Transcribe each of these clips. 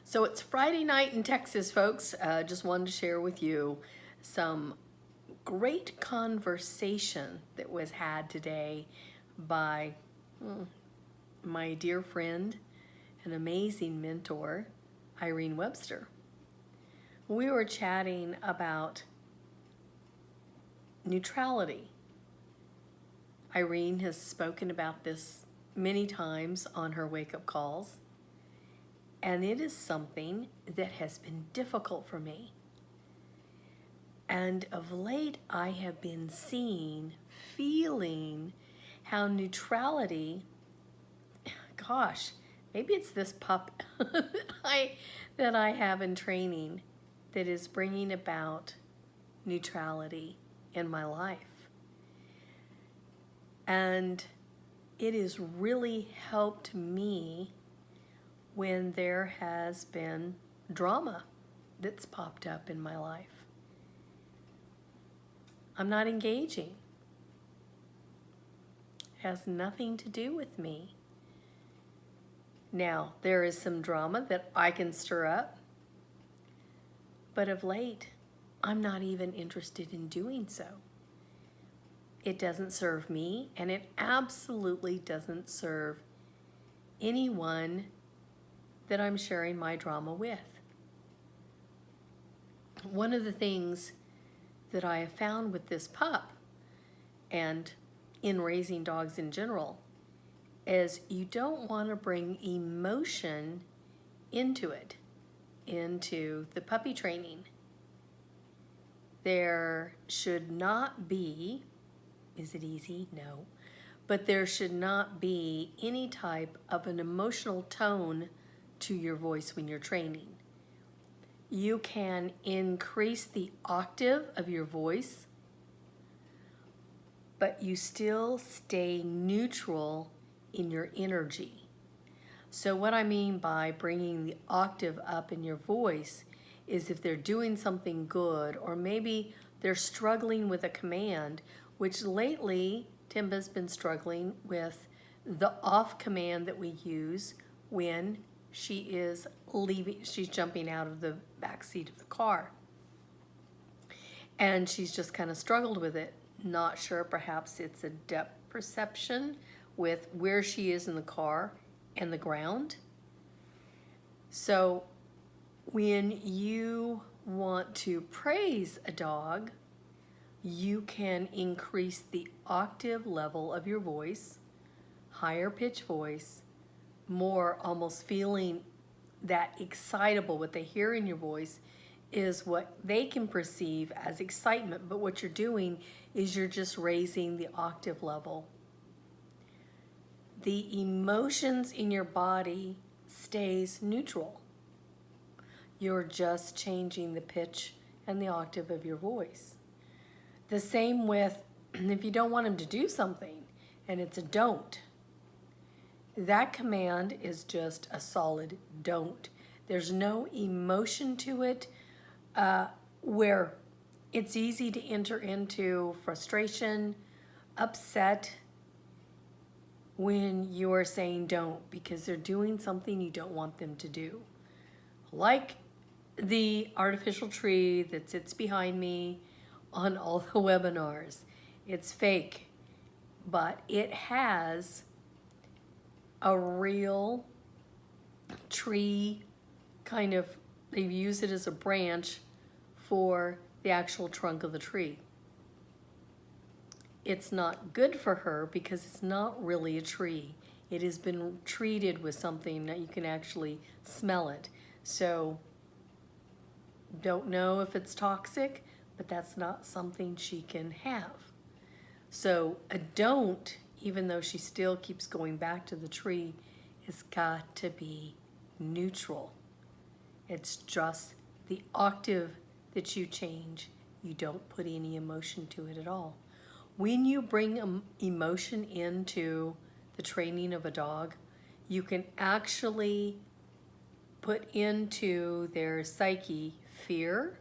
So it's Friday night in Texas, folks. Just wanted to share with you some great conversation that was had today by my dear friend and amazing mentor, Irene Webster. We were chatting about neutrality. Irene has spoken about this many times on her wake-up calls. And it is something that has been difficult for me. And of late, I have been feeling how neutrality, gosh, maybe it's this pup that I have in training that is bringing about neutrality in my life. And it has really helped me when there has been drama that's popped up in my life. I'm not engaging. It has nothing to do with me. Now, there is some drama that I can stir up, but of late, I'm not even interested in doing so. It doesn't serve me, and it absolutely doesn't serve anyone that I'm sharing my drama with. One of the things that I have found with this pup and in raising dogs in general is you don't want to bring emotion into it, into the puppy training. There should not be, is it easy? No. But there should not be any type of an emotional tone to your voice when you're training. You can increase the octave of your voice, but you still stay neutral in your energy. So what I mean by bringing the octave up in your voice is if they're doing something good, or maybe they're struggling with a command, which lately Timba's been struggling with the off command that we use when she is leaving, she's jumping out of the back seat of the car. And she's just kind of struggled with it. Not sure, perhaps it's a depth perception with where she is in the car and the ground. So when you want to praise a dog, you can increase the octave level of your voice, higher pitch voice, more almost feeling that excitable. What they hear in your voice is what they can perceive as excitement, but what you're doing is you're just raising the octave level. The emotions in your body stays neutral. You're just changing the pitch and the octave of your voice. The same with if you don't want them to do something and it's a don't. That command is just a solid don't. There's no emotion to it where it's easy to enter into frustration, upset when you're saying don't because they're doing something you don't want them to do. Like the artificial tree that sits behind me on all the webinars. It's fake, but it has a real tree kind of, they've used it as a branch for the actual trunk of the tree. It's not good for her because it's not really a tree. It has been treated with something that you can actually smell it. So don't know if it's toxic, but that's not something she can have. So a don't, even though she still keeps going back to the tree, has got to be neutral. It's just the octave that you change. You don't put any emotion to it at all. When you bring emotion into the training of a dog, you can actually put into their psyche fear,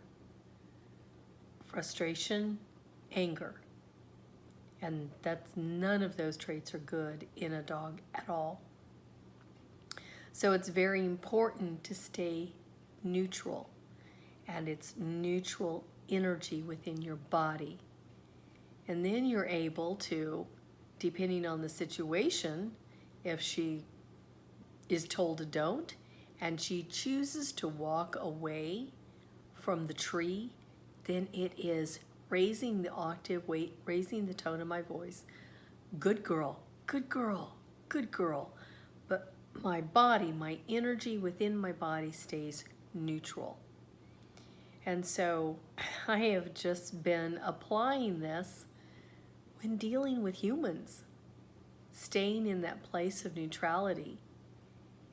frustration, anger. And that's, none of those traits are good in a dog at all. So it's very important to stay neutral, and it's neutral energy within your body. And then you're able to, depending on the situation, if she is told to don't, and she chooses to walk away from the tree, then it is raising the octave, raising the tone of my voice. Good girl, good girl, good girl. But my body, my energy within my body stays neutral. And so I have just been applying this when dealing with humans, staying in that place of neutrality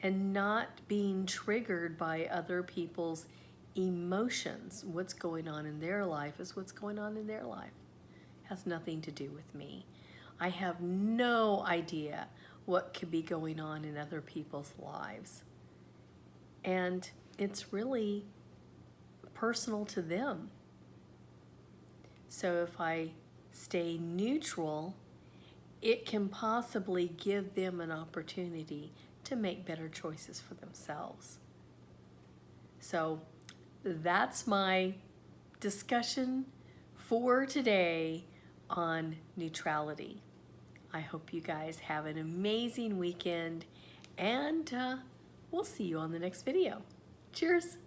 and not being triggered by other people's emotions. What's going on in their life is what's going on in their life. It has nothing to do with me. I have no idea what could be going on in other people's lives. And it's really personal to them. So if I stay neutral, it can possibly give them an opportunity to make better choices for themselves. So that's my discussion for today on neutrality. I hope you guys have an amazing weekend, and we'll see you on the next video. Cheers.